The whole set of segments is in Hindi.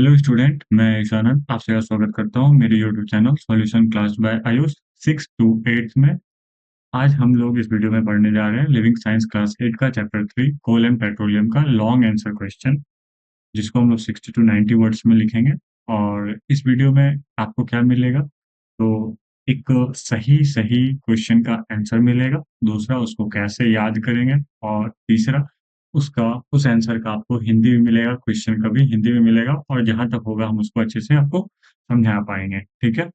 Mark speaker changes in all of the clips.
Speaker 1: हेलो स्टूडेंट, मैं ईशानंद आपसे स्वागत करता हूँ मेरे YouTube channel solution class by Ayush 6 to 8 में। आज हम लोग इस वीडियो में पढ़ने जा रहे हैं लिविंग साइंस क्लास 8 का चैप्टर 3 कोल एंड पेट्रोलियम का लॉन्ग आंसर क्वेश्चन, जिसको हम लोग 60 टू 90 वर्ड्स में लिखेंगे। और इस वीडियो में आपको क्या मिलेगा, तो एक सही सही क्वेश्चन का आंसर मिलेगा, दूसरा उसको कैसे याद करेंगे, और तीसरा उसका उस आंसर का आपको हिंदी में मिलेगा, क्वेश्चन का भी हिंदी में मिलेगा, और जहां तक होगा हम उसको अच्छे से आपको समझा पाएंगे। ठीक है,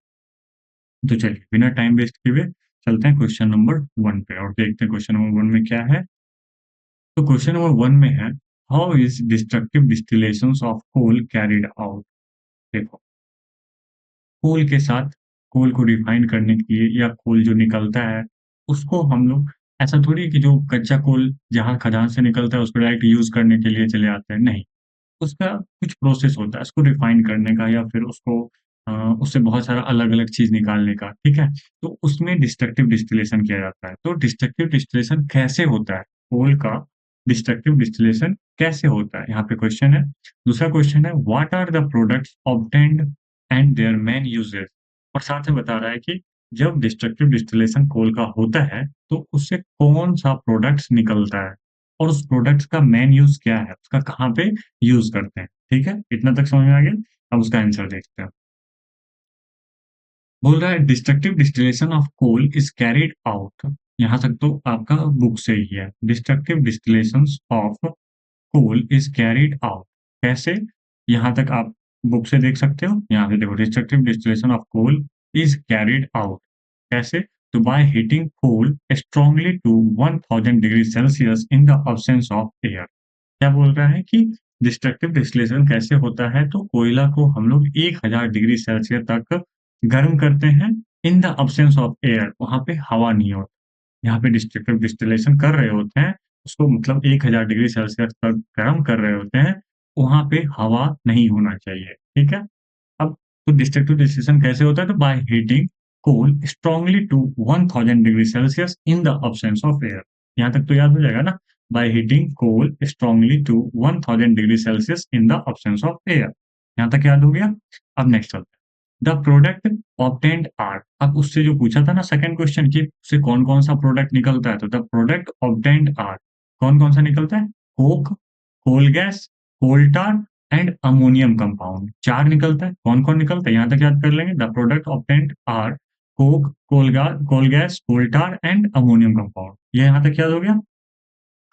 Speaker 1: तो चलिए बिना टाइम वेस्ट किए हुए चलते हैं क्वेश्चन नंबर 1 पे और देखते हैं क्वेश्चन नंबर 1 में क्या है। तो क्वेश्चन नंबर 1 में है, how is destructive distillations of coal carried out. देखो, कोल के साथ कोल को रिफाइन करने के लिए या कोल जो निकलता है उसको हम लोग, ऐसा थोड़ी कि जो कच्चा कोल जहाँ खदान से निकलता है उसको डायरेक्ट यूज करने के लिए चले आते हैं, नहीं। उसका कुछ प्रोसेस होता है उसको रिफाइन करने का, या फिर उसको उससे बहुत सारा अलग अलग चीज निकालने का। ठीक है, तो उसमें डिस्ट्रक्टिव डिस्टिलेशन किया जाता है। तो डिस्ट्रक्टिव डिस्टिलेशन कैसे होता है, कोल का डिस्ट्रक्टिव डिस्टिलेशन कैसे होता है, यहाँ पे क्वेश्चन है। दूसरा क्वेश्चन है, what are the products obtained and their main uses. और साथ में बता रहा है कि जब डिस्ट्रक्टिव डिस्टिलेशन कोल का होता है तो उससे कौन सा प्रोडक्ट्स निकलता है और उस प्रोडक्ट्स का मेन यूज क्या है, उसका कहाँ पे यूज करते हैं। ठीक है, इतना तक समझ में आ गया। अब उसका आंसर देखते हैं। बोल रहा है, destructive distillation of coal is carried out. यहां तक तो आपका बुक से ही है। Destructive distillation of coal is carried out कैसे, यहाँ तक आप बुक से देख सकते हो। यहाँ पे देखो, destructive distillation of coal is carried out कैसे, तो by heating coal strongly to 1000 degree Celsius in the absence of air. क्या बोल रहा है कि डिस्ट्रक्टिव डिस्टिलेशन कैसे होता है, तो कोयला को हम लोग 1000 डिग्री सेल्सियस तक गर्म करते हैं इन द अब्सेंस ऑफ एयर, वहां पे हवा नहीं होती। यहाँ पे डिस्ट्रक्टिव डिस्टिलेशन कर रहे होते हैं, उसको मतलब 1000 डिग्री सेल्सियस तक गर्म कर रहे होते हैं, वहां पे हवा नहीं होना चाहिए। ठीक है, अब तो डिस्ट्रक्टिव डिस्टिलेशन कैसे होता है, तो by heating coal strongly to 1000 degree Celsius in the absence of air. यहाँ तक तो याद हो जाएगा ना, by heating coal strongly to 1000 degree Celsius in the absence of air. यहाँ तक याद हो गया। अब नेक्स्ट चलते हैं, द प्रोडक्ट ऑब्टेन्ड आर। अब उससे जो पूछा था ना सेकंड क्वेश्चन की, उससे कौन कौन सा प्रोडक्ट निकलता है, तो द प्रोडक्ट ऑब्टेन्ड आर कौन कौन सा निकलता है, coke, coal gas, coal tar and ammonium compound. चार निकलता है, कौन कौन निकलता है यहाँ तक याद कर लेंगे। The product obtained are coke, coal gas, coal tar and ammonium compound. ये यहाँ तक याद हो गया।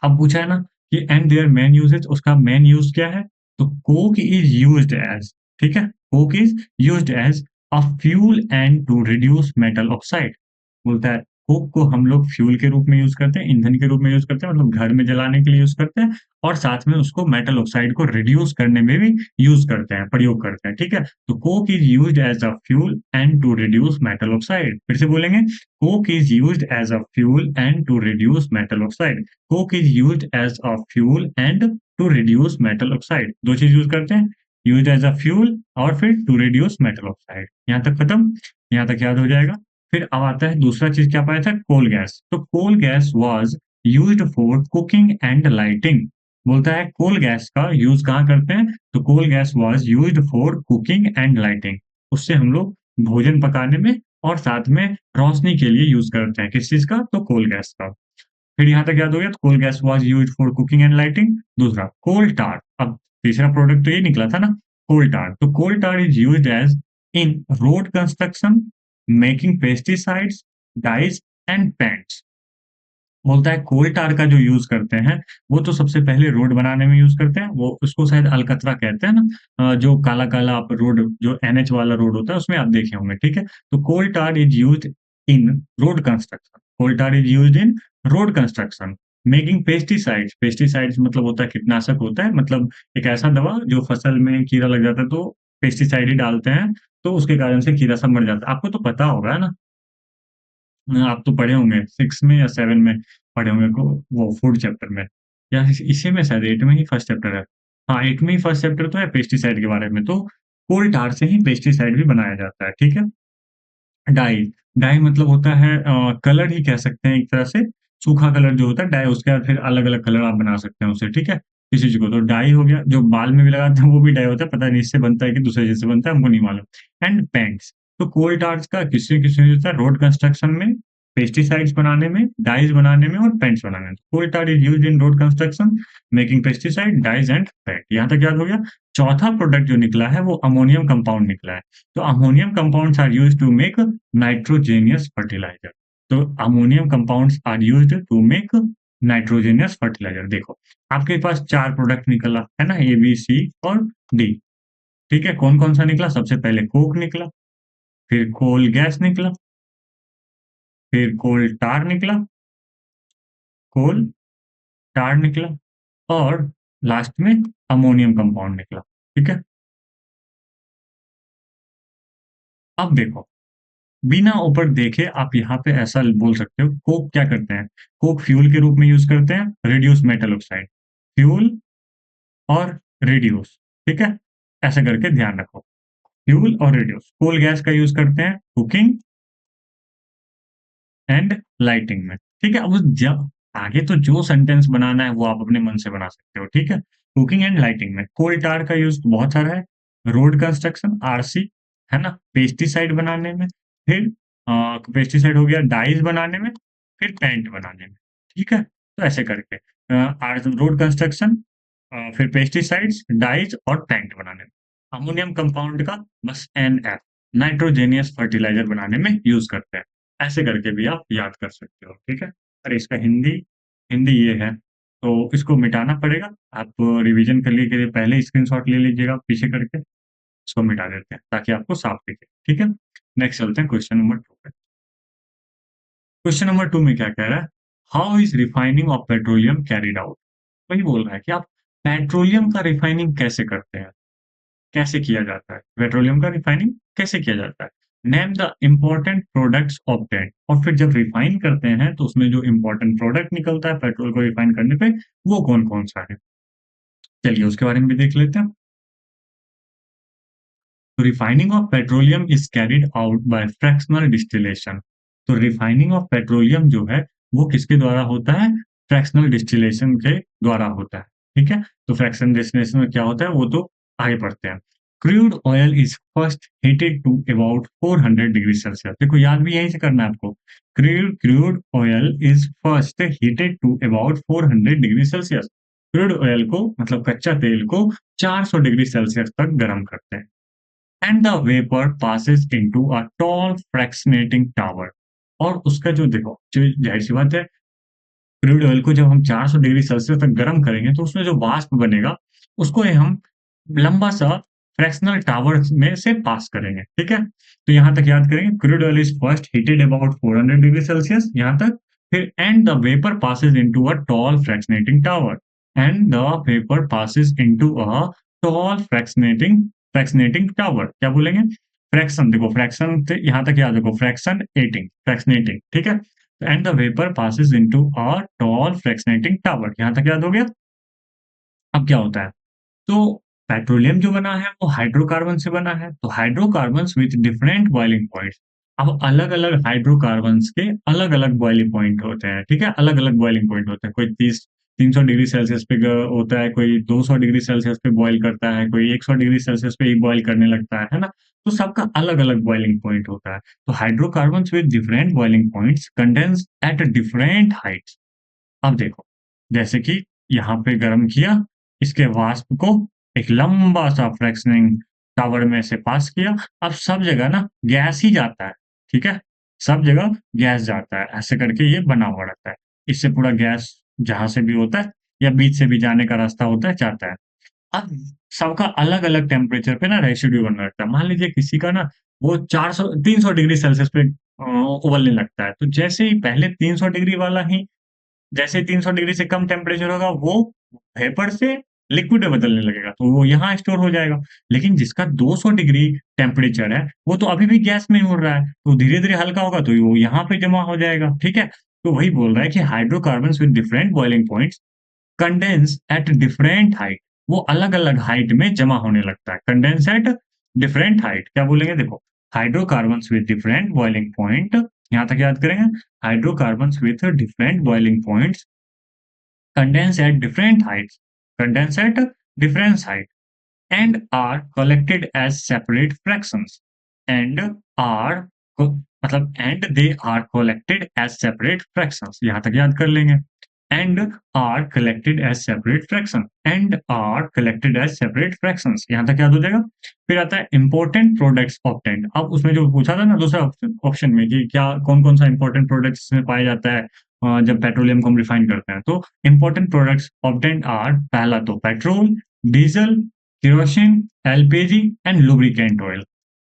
Speaker 1: अब पूछा है ना कि एंड देयर मेन यूजेज, उसका मेन यूज क्या है, तो कोक इज यूज्ड एज, ठीक है, coke is used as a fuel and to reduce metal oxide. बोलता है कोक को हम लोग फ्यूल के रूप में यूज करते हैं, ईंधन के रूप में यूज करते हैं, मतलब घर में जलाने के लिए यूज करते हैं, और साथ में उसको मेटल ऑक्साइड को रिड्यूस करने में भी यूज करते हैं, प्रयोग करते हैं। ठीक है, तो coke is used as a fuel and to reduce metal oxide. फिर से बोलेंगे, coke is used as a fuel and to reduce metal oxide. Coke is used as a fuel and to reduce metal oxide. दो चीज यूज करते हैं, यूज्ड एज अ फ्यूल और फिर टू रिड्यूस मेटल ऑक्साइड। यहाँ तक खत्म, यहाँ तक याद हो जाएगा। फिर अब आता है दूसरा चीज, क्या पाया था, कोल गैस। तो coal gas was used for cooking and lighting. बोलता है कोल गैस का यूज कहाँ करते हैं, तो coal gas was used for cooking and lighting. उससे हम लोग भोजन पकाने में और साथ में रोशनी के लिए यूज करते हैं। किस चीज का, तो कोल गैस का। फिर यहाँ तक याद हो गया, तो coal gas was used for cooking and lighting. दूसरा कोल टार। अब तीसरा प्रोडक्ट तो ये निकला था ना, कोल टार। तो coal tar is used as in road construction, making pesticides, dyes and paints. बोलता है कोल टार का जो यूज करते हैं वो तो सबसे पहले रोड बनाने में यूज करते हैं, वो उसको शायद अलकतरा कहते हैं ना। जो काला काला आप रोड, जो एनएच वाला रोड होता है उसमें आप देखे होंगे। ठीक है, तो coal tar is used in road construction. Coal tar is used in road construction, making pesticides. Pesticides मतलब होता है कीटनाशक, होता है मतलब एक ऐसा दवा जो फसल में कीड़ा लग जाता है तो पेस्टिसाइड ही डालते हैं, तो उसके कारण से कीड़ा सब मर जाता है। आपको तो पता होगा ना, आप तो पढ़े होंगे 6 में या 7 में पढ़े होंगे को, वो फूड चैप्टर में, या इसी में शायद 8 में ही फर्स्ट चैप्टर है। हाँ, 8 में ही फर्स्ट चैप्टर तो है पेस्टिसाइड के बारे में। तो कोल टार से ही पेस्टिसाइड भी बनाया जाता है। ठीक है, डाई। डाई मतलब होता है कलर ही कह सकते हैं एक तरह से, सूखा कलर जो होता है डाई, उसके बाद फिर अलग अलग कलर आप बना सकते हैं उससे। ठीक है, किसी चीज़ को, तो डाई हो गया, जो बाल में भी लगाते हैं वो भी डाई होता है, पता नहीं इससे बनता है कि दूसरे चीज़ से बनता है, हमको नहीं मालूम। एंड पेंट्स, तो कोल टार्स का किससे यूज़ होता है? रोड कंस्ट्रक्शन में, पेस्टिसाइड्स बनाने में, डाइज़ बनाने में और पेंट्स बनाने में। Coal tar is used in road construction, making pesticide, dyes and paint. यहाँ तक याद हो गया? चौथा प्रोडक्ट जो निकला है वो अमोनियम कंपाउंड निकला है। तो ammonium compounds are used to make nitrogenous fertiliser. तो ammonium compounds are used to make nitrogenous fertiliser. देखो, आपके पास 4 प्रोडक्ट निकला, है ना? ए, बी, सी और डी, ठीक है? कौन-कौन सा निकला? सबसे पहले कोक निकला, फिर कोल गैस निकला, फिर कोल टार निकला, कोल टार निकला और लास्ट में अमोनियम कंपाउंड निकला, ठीक है? अब देखो, बिना ऊपर देखे आप यहाँ पे ऐसा बोल सकते हो, कोक क्या करते हैं? कोक फ्यूल के रूप में यूज़ करते हैं, रिड्यूस मेटल ऑक्साइड। फ्यूल और रिड्यूस, ठीक है? ऐसा करके ध्यान रखो। फ्यूल और रिड्यूस। कोल गैस का यूज़ करते हैं कुकिंग एंड लाइटिंग में, ठीक है? अब जब आगे तो जो सेंटेंस बनाना है वो आप अपने मन से बना सकते हो, ठीक है? कुकिंग एंड लाइटिंग में कोल टार का यूज़ बहुत सारा है, रोड कंस्ट्रक्शन आरसी, है ना? पेस्टिसाइड बनाने में, फिर पेस्टिसाइड हो गया, डाइज़ बनाने में, फिर पेंट बनाने में, ठीक है? तो ऐसे करके आर रोड कंस्ट्रक्शन, फिर पेस्टिसाइड्स, डाइज़ और पेंट बनाने में। अमोनियम कंपाउंड का बस एनएफ, नाइट्रोजेनियस फर्टिलाइज़र बनाने में यूज़ करते हैं। ऐसे करके भी आप याद कर सकते हो, ठीक है? और इसका हिंदी हिंदी ये है, तो इसको मिटाना पड़ेगा। आप रिवीजन करने के लिए पहले स्क्रीनशॉट ले लीजिएगा पीछे करके, इसको मिटा देते हैं ताकि आपको साफ दिखे, ठीक है? नेक्स्ट चलते हैं क्वेश्चन नंबर 2 पे। क्वेश्चन नंबर 2 में क्या कह रहा है? How is refining of petroleum carried out? वही बोल रहा है कि आप पेट्रोलियम का रिफाइनिंग कैसे करते हैं? कैसे किया जाता है? पेट्रोलियम का रिफाइनिंग कैसे किया जाता है? Name the important products of that, और फिर जब रिफाइन करते हैं तो उसमें जो इम्पोर्टेंट प्रोडक्ट निकलता है पेट्रोल को रिफाइन करने पे, वो कौन-कौन सा है? चलिए उसके बारे में भी देख लेते हैं। तो refining of petroleum is carried out by fractional distillation. तो रिफाइनिंग ऑफ पेट्रोलियम जो है, वो किसके द्वारा होता है? फ्रैक्शनल डिस्टिलेशन के द्वारा होता है, ठीक है? तो फ्रैक्शनल डिस्टिलेशन में क्या होता है, वो तो आगे पढ़ते हैं। Crude oil is first heated to about 400 degree Celsius. देखो याद भी यहीं से करना है आपको। Crude crude oil is first heated to about 400 degree Celsius. Crude oil को मतलब कच्चा तेल को 400 डिग्री सेल्सियस तक गर्म करते हैं। And the vapour passes into a tall fractionating tower. और उसका जो देखो, जो ज़ाहिर-सी बात है, क्रूड ऑयल को जब हम 400 डिग्री सेल्सियस तक गर्म करेंगे, तो उसमें जो वाष्प बनेगा, उसको ही हम लंबा-सा फ्रैक्शनल टावर में से पास करेंगे, ठीक है? तो यहाँ तक याद करेंगे, crude oil is first heated about 400 degree Celsius यहाँ तक, फिर and the vapour passes into a tall fractionating tower, and the vapour passes into a tall fractionating tower. क्या बोलेंगे? फ्रैक्शन, देखो फ्रैक्शन से यहाँ तक याद रखो, फ्रैक्शनेटिंग, ठीक है? And the vapour passes into a tall fractionating tower. यहाँ तक याद हो गया? अब क्या होता है? तो पेट्रोलियम जो बना है वो हाइड्रोकार्बन से बना है, तो hydrocarbons with different boiling points. अब अलग-अलग हाइड्रोकार्बन्स के अलग-अलग बॉइलिंग पॉइंट होते हैं, ठीक है? अलग-अलग बॉइलिंग पॉइंट होते हैं। कोई 300 डिग्री सेल्सियस पे होता है, कोई 200 डिग्री सेल्सियस पे बॉयल करता है, कोई 100 डिग्री सेल्सियस पे ही बॉयल करने लगता है ना? तो सबका अलग-अलग बॉइलिंग पॉइंट होता है। तो hydrocarbons with different boiling points condense at different Heights. अब देखो, जैसे कि यहाँ पे गरम किया, इसके वाष्प को एक लंबा-सा फ्रैक्शनिंग टावर में से पास किया। अब सब जगह ना गैस ही जाता है, ठीक है? सब जगह गैस जाता है, ऐसे करके ये बना हुआ रहता है। इससे पूरा गैस जहाँ से भी होता है या बीच से भी जाने का रास्ता होता है, जाता है। अब सबका अलग-अलग टेम्परेचर पे ना रेसिड्यू बनने लगता है। मान लीजिए किसी का ना वो 400 300 डिग्री सेल्सियस पे उबलने लगता है। तो जैसे ही पहले 300 डिग्री वाला ही, जैसे 300 डिग्री से कम टेम्परेचर होगा, वो वेपर से लिक्विड में बदलने लगेगा, तो वो यहाँ स्टोर हो जाएगा। लेकिन जिसका 200 डिग्री टेम्परेचर है, वो तो अभी भी गैस में ही उड़ रहा है, तो धीरे-धीरे हल्का होगा, तो वो यहाँ पे जमा हो जाएगा, ठीक है? तो वही बोल रहा है कि hydrocarbons with different boiling points condense at different height. वो अलग-अलग हाइट में जमा होने लगता है। कंडेंस एट डिफरेंट हाइट, क्या बोलेंगे देखो, hydrocarbons with different boiling point, यहाँ तक याद करेंगे, hydrocarbons with different boiling points condense at different heights. condense at different height and are collected as separate fractions and are मतलब and they are collected as separate fractions यहाँ तक याद कर लेंगे and are collected as separate fraction and are collected as separate fractions यहाँ तक याद हो जाएगा। फिर आता है important products obtained। अब उसमें जो पूछा था ना दूसरा ऑप्शन में कि क्या कौन-कौन सा important products इसमें पाया जाता है जब पेट्रोलियम को हम रिफाइन करते हैं तो important products obtained are पहला तो petrol, diesel, kerosene, LPG and lubricant oil.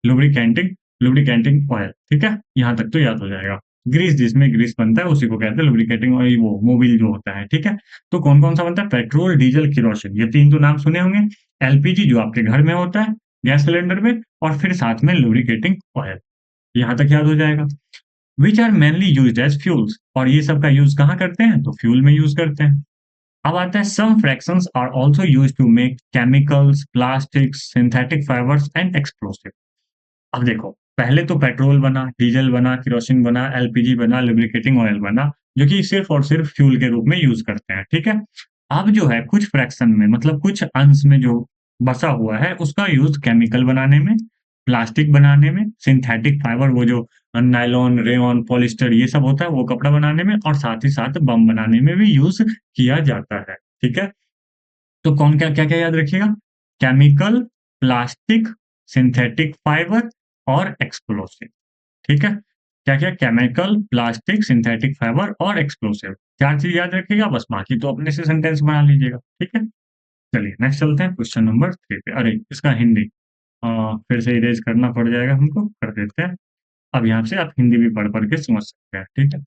Speaker 1: Lubricating lubricating oil, ठीक है? यहाँ तक तो याद हो जाएगा। ग्रीस जिसमें ग्रीस बनता है उसी को कहते हैं लुब्रिकेटिंग ऑयल वो मोबिल जो होता है, ठीक है? तो कौन-कौन सा बनता है? पेट्रोल, डीजल, केरोसिन ये 3 तो नाम सुने होंगे। एलपीजी जो आपके घर में होता है, गैस सिलेंडर में और फिर साथ में लुब्रिकेटिंग ऑयल। यहाँ तक याद हो जाएगा। Which are mainly used as fuels और ये सब का यूज़ कहाँ करते हैं? तो फ्यूल में यूज़ करते हैं। अब आता है some fractions are also used to make chemicals, plastics, synthetic fibres and explosive. अब देखो, पहले तो पेट्रोल बना, डीजल बना, केरोसिन बना, एलपीजी बना, लुब्रिकेटिंग ऑयल बना, जो कि सिर्फ़ और सिर्फ़ फ्यूल के रूप में यूज़ करते हैं, ठीक है? अब जो है कुछ फ्रैक्शन में मतलब कुछ अंश में जो बचा हुआ है, उसका यूज़ केमिकल बनाने में, प्लास्टिक बनाने में, सिंथेटिक फाइबर वो जो नायलॉन, रेयॉन, पॉलिएस्टर ये सब होता है, वो कपड़ा बनाने में और साथ ही साथ बम बनाने में भी यूज़ किया जाता है, ठीक है? तो कौन क्या-क्या याद रखिएगा? केमिकल, प्लास्टिक, सिंथेटिक फाइबर और एक्सप्लोसिव, ठीक है? क्या-क्या? केमिकल, प्लास्टिक, सिंथेटिक फाइबर और एक्सप्लोसिव। 4 चीज़ याद रखिएगा बस बाकी तो अपने से सेंटेंस बना लीजिएगा, ठीक है? चलिए नेक्स्ट चलते हैं क्वेश्चन नंबर 3 पे। अरे! इसका हिंदी फिर से इरेज़ करना पड़ जाएगा हमको, कर देते हैं। अब यहाँ से आप हिंदी भी पढ़-पढ़ के समझ सकते हैं, ठीक है?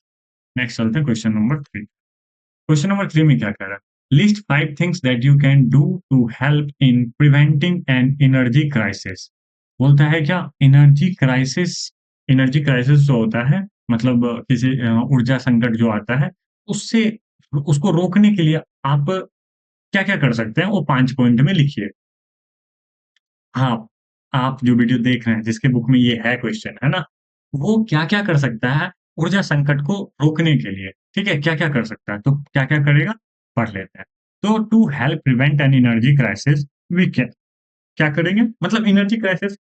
Speaker 1: नेक्स्ट चलते हैं क्वेश्चन नंबर 3। क्वेश्चन नंबर 3 में क्या कह रहा है? List 5 things that you can do to help in preventing an energy crisis. बोलता है क्या एनर्जी क्राइसिस जो होता है मतलब किसी ऊर्जा संकट जो आता है, उससे उसको रोकने के लिए आप क्या-क्या कर सकते हैं? वो 5 पॉइंट में लिखिए। हाँ, आप जो वीडियो देख रहे हैं, जिसके बुक में ये है क्वेश्चन, है ना? वो क्या-क्या कर सकता है ऊर्जा संकट को रोकने के लिए, ठीक है? क्या-क्या कर सकता है? तो क्या-क्या करेगा? पढ़ लेते हैं। तो to help prevent an energy crisis we can क्या करेंगे? मतलब एनर्जी क्राइसिस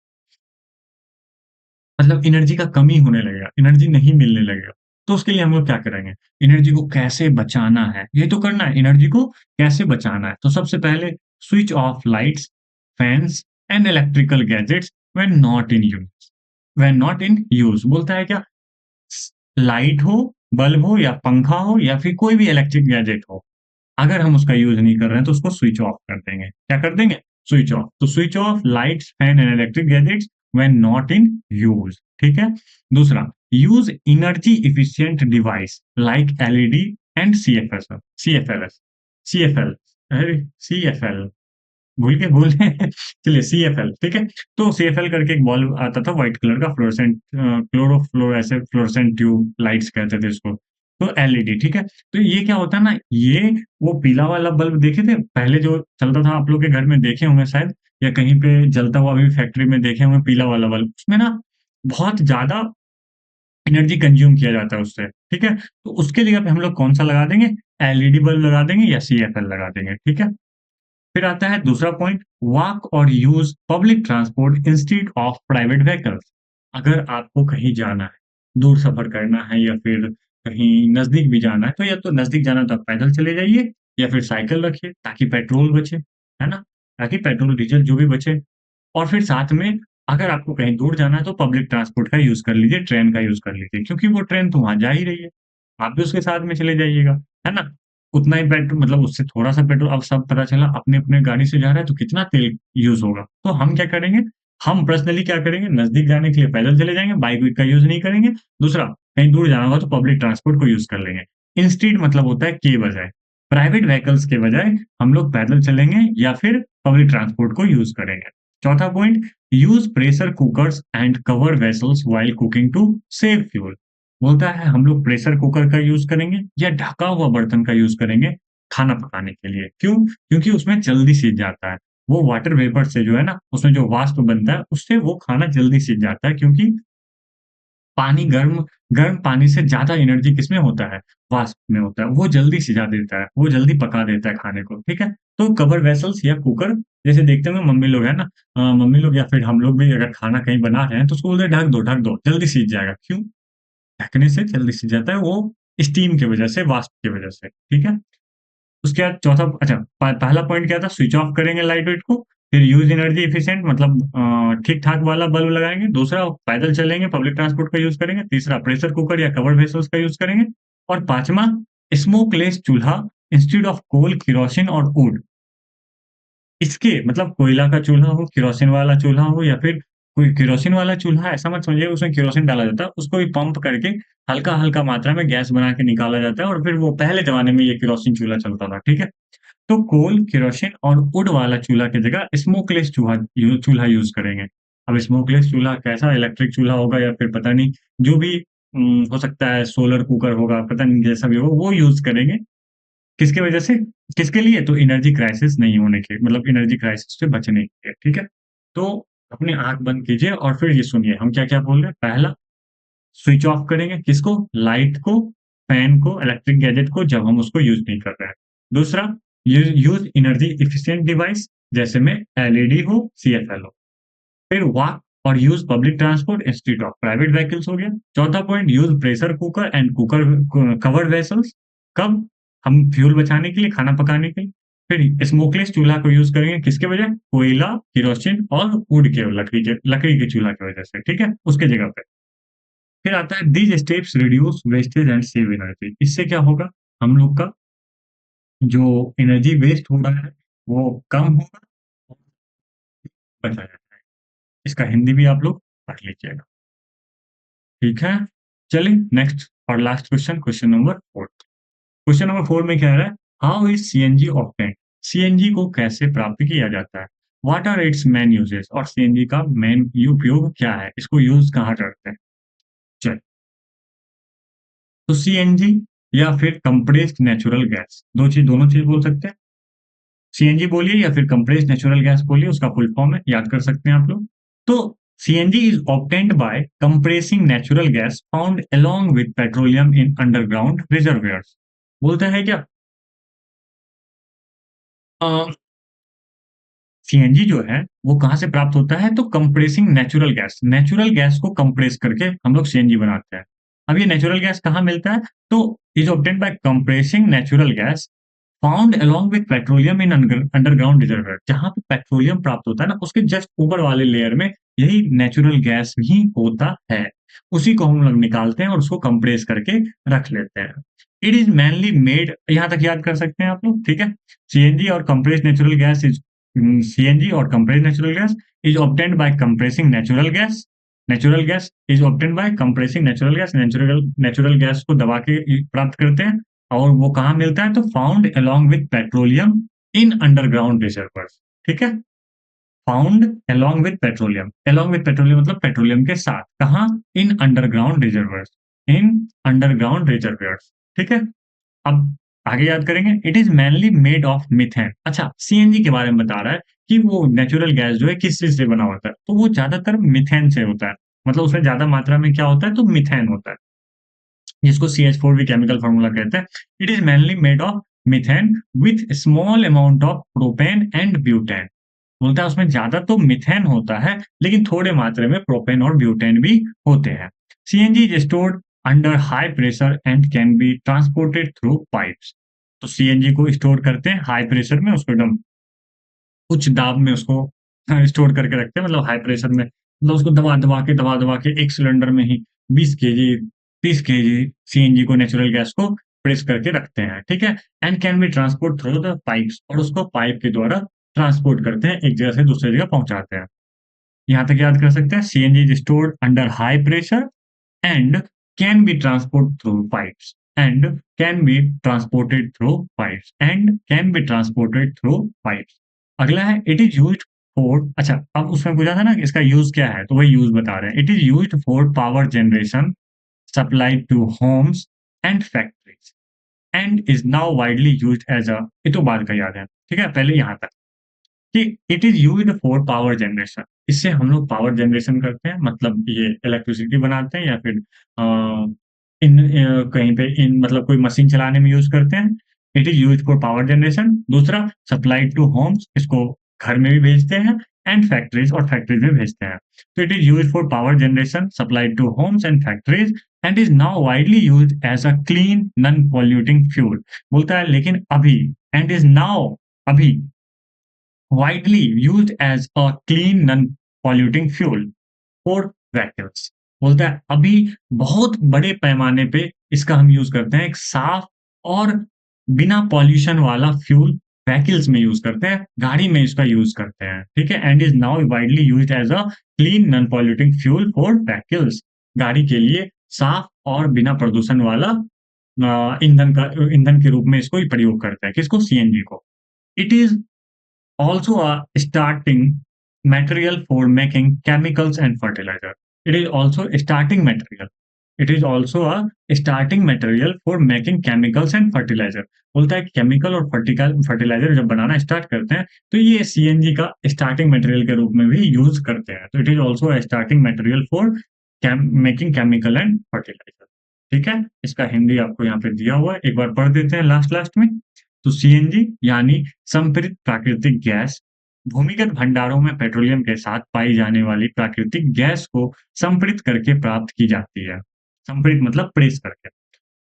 Speaker 1: मतलब एनर्जी का कमी होने लगेगा, एनर्जी नहीं मिलने लगेगा। तो उसके लिए हम लोग क्या करेंगे? एनर्जी को कैसे बचाना है, ये तो करना है, एनर्जी को कैसे बचाना है। तो सबसे पहले switch off lights, fans and electrical gadgets when not in use when not in use बोलता है क्या? स लाइट हो, बल्ब हो या पंखा हो या फिर कोई भी इलेक्ट्रिक गैजेट हो, अगर हम उसका यूज़ नहीं कर रहे हैं तो उसको स्विच ऑफ कर देंगे। क्या कर देंगे? Switch off. तो switch off lights, fan and electric gadgets when not in use, ठीक है? दूसरा, use energy efficient device like LED and CFLs CFL अरे! सीएफएल भूल गए चलिए सीएफएल ठीक है? तो सीएफएल करके एक बल्ब आता था व्हाइट कलर का फ्लोरोसेंट ऐसे फ्लोरोसेंट ट्यूब लाइट्स कहते थे इसको। तो एलईडी ठीक है? तो ये क्या होता है ना, ये वो पीला वाला बल्ब देखे थे? पहले जो चलता था आप लोग के घर में देखे होंगे शायद या कहीं पे जलता हुआ भी फैक्ट्री में देखे होंगे पीला वाला बल्ब। उसमें ना बहुत ज़्यादा एनर्जी कंज़्यूम किया जाता है उससे, ठीक है? तो उसके जगह पे हम लोग कौन-सा लगा देंगे? एलईडी बल्ब लगा देंगे या सीएफएल लगा देंगे, ठीक है? फिर आता है दूसरा पॉइंट वॉक और use public transport instead of private vehicles. अगर आपको कहीं जाना है, दूर सफ़र करना है या फिर कहीं नज़दीक भी जाना है, तो या तो नज़दीक जाना है तो आप पैदल चले जाइए या फिर साइकिल रखिए ताकि पेट्रोल बचे, है ना? ताकि पेट्रोल, डीज़ल जो भी बचे और फिर साथ में अगर आपको कहीं दूर जाना है तो पब्लिक ट्रांसपोर्ट का यूज़ कर लीजिए, ट्रेन का यूज़ कर लीजिए क्योंकि वो ट्रेन तो वहाँ जा ही रही है। आप भी उसके साथ में चले जाइएगा, है ना? उतना ही मतलब उससे थोड़ा-सा पेट्रोल अब सब पता चला अपने-अपने गाड़ी से जा रहा है तो कितना तेल यूज़ होगा। तो हम क्या करेंगे, हम पर्सनली क्या करेंगे नज़दीक जाने के लिए पैदल चले जाएँगे, बाइक-वाइक का यूज़ नहीं करेंगे। दूसरा, कहीं दूर जाना होगा तो पब्लिक ट्रांसपोर्ट को यूज़ कर लेंगे। इंस्टीड मतलब होता है के बजाय। प्राइवेट व्हीकल्स के बजाय हम लोग पैदल चलेंगे या फिर पब्लिक ट्रांसपोर्ट को यूज़ करेंगे। चौथा point use pressure cookers and cover vessels while cooking to save fuel. बोलता है हम लोग प्रेशर कुकर का यूज़ करेंगे या ढका हुआ बर्तन का यूज़ करेंगे खाना पकाने के लिए। क्यों? क्योंकि उसमें जल्दी सिज जाता है। वो वाटर वेपर से जो है ना, उसमें जो वाष्प बनता है, उससे वो खाना जल्दी सिज जाता है क्योंकि पानी गर्म गर्म पानी से ज़्यादा एनर्जी किसमें होता है? वाष्प में होता है। वो जल्दी सिझा देता है, वो जल्दी पका देता है खाने को, ठीक है? तो कवर वेसल्स या कुकर जैसे देखते होंगे मम्मी लोग है ना मम्मी लोग या फिर हम लोग भी अगर खाना कहीं बना रहे हैं तो उसको बोलते हैं ढक दो, जल्दी सीज जाएगा। क्यों? ढकने से जल्दी सिज जाता है वो स्टीम की वजह से, वाष्प की वजह से, ठीक है? उसके बाद चौथा अच्छा पहला पॉइंट क्या था? स्विच ऑफ करेंगे लाइट वेट को, फिर यूज़ एनर्जी एफिशिएंट मतलब ठीक-ठाक वाला बल्ब लगाएँगे। दूसरा पैदल चलेंगे, पब्लिक ट्रांसपोर्ट का यूज़ करेंगे। तीसरा प्रेशर कुकर या कवर्ड वेसल्स का यूज़ करेंगे और पाँचवाँ स्मोकलेस चूल्हा इंस्टेड ऑफ कोल, केरोसिन और वुड। इसके मतलब कोयला का चूल्हा हो, केरोसिन वाला चूल्हा हो या फिर कोई केरोसिन वाला चूल्हा ऐसा मत समझिए उसमें केरोसिन डाला जाता है, उसको भी पंप करके हल्का-हल्का मात्रा में गैस बना के निकाला जाता है और फिर वो पहले ज़माने में ये केरोसिन चूल्हा चलता था, ठीक है? तो कोल, केरोसिन और वुड वाला चूल्हा की जगह स्मोकलेस चूल्हा यूज़ करेंगे। अब स्मोकलेस चूल्हा कैसा इलेक्ट्रिक चूल्हा होगा या फिर पता नहीं जो भी हो सकता है सोलर कुकर होगा, पता नहीं जैसा भी होगा वो यूज़ करेंगे। किसकी वजह से? किसके लिए? तो एनर्जी क्राइसिस नहीं होने के मतलब एनर्जी क्राइसिस से बचने के लिए, ठीक है? तो अपनी आँख बंद कीजिए और फिर ये सुनिए हम क्या-क्या बोल रहे हैं। पहला स्विच ऑफ करेंगे किसको? लाइट को, फैन को, इलेक्ट्रिक गैजेट को जब हम उसको यूज़ नहीं कर रहे हैं। दूसरा यूज़ एनर्जी एफिशिएंट डिवाइस जैसे में एलईडी हो, सीएफएल हो। फिर वॉक और use public transport instead of private vehicles हो गया। चौथा point use pressure cooker and cooker covered vessels कब? हम फ्यूल बचाने के लिए, खाना पकाने के लिए। फिर स्मोकलेस चूल्हा को यूज़ करेंगे किसके वजह? कोयला, केरोसिन और वुड के लकड़ी के चूल्हा की वजह से, ठीक है? उसके जगह पे। फिर आता है these steps reduce wastage and save energy. इससे क्या होगा? हम लोग का जो एनर्जी वेस्ट हो रहा है, वो कम होगा और बचाया जाएगा। इसका हिंदी भी आप लोग पढ़ लीजिएगा। ठीक है? चलिए नेक्स्ट और last question, question number 4। Question number 4 में क्या है? How is CNG obtained? CNG को कैसे प्राप्त किया जाता है? What are its main uses? और सीएनजी का मेन उपयोग क्या है? इसको यूज़ कहाँ करते हैं? चलिए, तो सीएनजी या फिर कंप्रेस्ड नेचुरल गैस, 2 चीज़ दोनों चीज़ बोल सकते हैं। सीएनजी बोलिए या फिर कंप्रेस्ड नेचुरल गैस बोलिए, उसका फुल फॉर्म है, याद कर सकते हैं आप लोग। तो CNG is obtained by compressing natural gas found along with petroleum in underground reservoirs. बोलते हैं क्या? अ, सीएनजी जो है, वो कहाँ से प्राप्त होता है? तो कंप्रेसिंग नेचुरल गैस को कंप्रेस करके हम लोग सीएनजी बनाते हैं। अब ये नेचुरल गैस कहाँ मिलता है? तो is obtained by compressing natural gas found along with petroleum in underground reservoir. जहाँ पे पेट्रोलियम प्राप्त होता है ना, उसके जस्ट ऊपर वाले लेयर में यही नेचुरल गैस भी होता है। उसी को हम लोग निकालते हैं और उसको कंप्रेस करके रख लेते हैं। इट इज़ मेनली मेड यहाँ तक याद कर सकते हैं आप लोग, ठीक है? सीएनजी और compressed natural gas is CNG और compressed natural gas is obtained by compressing natural gas. Natural gas is obtained by compressing natural gas. Natural natural gas को दबा के प्राप्त करते हैं और वो कहाँ मिलता है? तो found along with petroleum in underground reservoirs, ठीक है? Found along with petroleum, along with petroleum मतलब पेट्रोलियम के साथ, कहाँ? In underground reservoirs, in underground reservoirs, ठीक है? अब आगे याद करेंगे, it is mainly made of methane. अच्छा, सीएनजी के बारे में बता रहा है कि वो नेचुरल गैस जो है किस चीज़ से बना होता है, तो वो ज़्यादातर मीथेन से होता है। मतलब उसमें ज़्यादा मात्रा में क्या होता है? तो मीथेन होता है, जिसको CH4 भी केमिकल फार्मूला कहते हैं। It is mainly made of methane with small amount of propane and butane. बोलता है उसमें ज़्यादा तो मीथेन होता है, लेकिन थोड़े मात्रा में प्रोपेन और ब्यूटेन भी होते हैं। CNG is stored under high pressure and can be transported through pipes. तो सीएनजी को स्टोर करते हैं हाई प्रेशर में, उसको एकदम उच्च दाब में उसको स्टोर करके रखते हैं मतलब हाई प्रेशर में। मतलब उसको दबा-दबा के एक सिलेंडर में ही 20 केजी, 30 केजी सीएनजी को नेचुरल गैस को प्रेस करके रखते हैं, ठीक है? And can be transport through the pipes और उसको पाइप के द्वारा ट्रांसपोर्ट करते हैं, एक जगह से दूसरी जगह पहुँचाते हैं। यहाँ तक याद कर सकते हैं CNG is stored under high pressure and can be transported through pipes and can be transported through pipes and can be transported through pipes। अगला है इट इज यूज्ड फॉर अच्छा अब उसमें पूछा था ना कि इसका यूज क्या है तो वही यूज बता रहे हैं। It is used for power generation supplied to homes and factories and is now widely used as a ये तो बाद का याद है ठीक है पहले यहाँ तक कि it is used for power generation. इससे हम लोग पावर जनरेशन करते हैं, मतलब ये इलेक्ट्रिसिटी बनाते हैं या फिर कहीं पे इन मतलब कोई मशीन चलाने में यूज़ करते हैं। It is used for power generation. दूसरा सप्लाइड टू होम्स, इसको घर में भी भेजते हैं एंड फैक्ट्रीज़ और फैक्ट्रीज़ में भेजते हैं। तो it is used for power generation, supplied to homes and factories and is now widely used as a clean non polluting fuel. बोलता है लेकिन अभी एंड इज़ नाउ अभी widely used as a clean non-polluting fuel for vehicles. बोलता है अभी बहुत बड़े पैमाने पे इसका हम यूज़ करते हैं, एक साफ और बिना पॉल्यूशन वाला फ्यूल व्हीकल्स में यूज़ करते हैं, गाड़ी में इसका यूज़ करते हैं, ठीक है? And is now widely used as a clean non polluting fuel for vehicles. गाड़ी के लिए साफ और बिना प्रदूषण वाला ईंधन के रूप में इसको प्रयोग करते हैं। किसको? सीएनजी को। It is also a starting material for making chemicals and fertilizer. It is also a starting material. It is also a starting material for making chemicals and fertilizer. बोलता है केमिकल और फर्टिलाइजर जब बनाना स्टार्ट करते हैं तो ये सीएनजी का स्टार्टिंग मटेरियल के रूप में भी यूज करते हैं। तो it is also a starting material for making chemical and fertiliser. ठीक है, इसका हिंदी आपको यहाँ पे दिया हुआ है, एक बार पढ़ देते हैं लास्ट लास्ट में। तो सीएनजी यानी संपीड़ित प्राकृतिक गैस, भूमिगत भंडारों में पेट्रोलियम के साथ पाई जाने वाली प्राकृतिक गैस को संपीड़ित करके प्राप्त की जाती है। संपीड़ित मतलब प्रेस करके,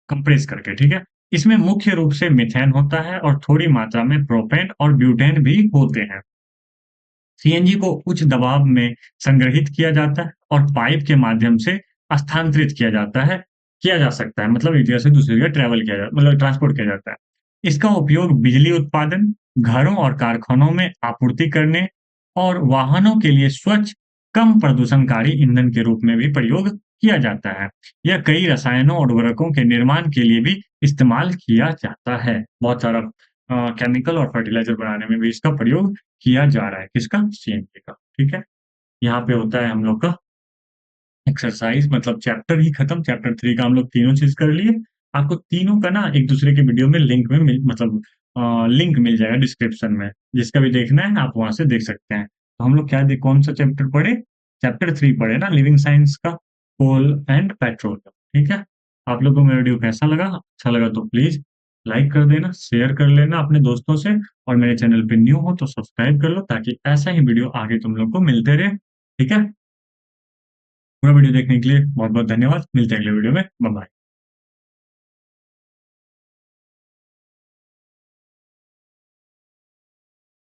Speaker 1: कंप्रेस करके, ठीक है? इसमें मुख्य रूप से मीथेन होता है और थोड़ी मात्रा में प्रोपेन और ब्यूटेन भी होते हैं। सीएनजी को उच्च दबाव में संग्रहित किया जाता है और पाइप के माध्यम से स्थानांतरित किया जा सकता है, मतलब एक जगह से दूसरी जगह ट्रैवल किया जा मतलब ट्रांसपोर्ट किया जाता है। इसका उपयोग बिजली उत्पादन, घरों और कारखानों में आपूर्ति करने और वाहनों के लिए स्वच्छ, कम प्रदूषणकारी ईंधन के रूप में भी प्रयोग किया जाता है। यह कई रसायनों और उर्वरकों के निर्माण के लिए भी इस्तेमाल किया जाता है। बहुत सारा केमिकल और फर्टिलाइज़र बनाने में भी इसका प्रयोग किया जा रहा है। किसका? सीएनजी का, ठीक है? यहाँ पे होता है हम लोग का एक्सरसाइज़, मतलब चैप्टर ही खत्म, चैप्टर 3 का हम लोग तीनों चीज़ कर लिए। आपको तीनों का ना एक-दूसरे के वीडियो में लिंक में लिंक मिल जाएगा डिस्क्रिप्शन में। जिसका भी देखना है आप वहाँ से देख सकते हैं। तो हम लोग क्या दे कौन-सा चैप्टर पढ़े? चैप्टर 3 पढ़े ना, लिविंग साइंस का, कोल एंड पेट्रोल का, ठीक है? आप लोगों को मेरा वीडियो कैसा लगा? अच्छा लगा तो प्लीज़ लाइक कर देना, शेयर कर लेना अपने दोस्तों से और मेरे चैनल पे न्यू हो तो सब्सक्राइब कर लो ताकि ऐसा ही वीडियो आगे तुम लोग को मिलते रहे, ठीक है? पूरा वीडियो देखने के लिए बहुत-बहुत धन्यवाद। मिलते हैं अगले वीडियो में। बाय-बाय।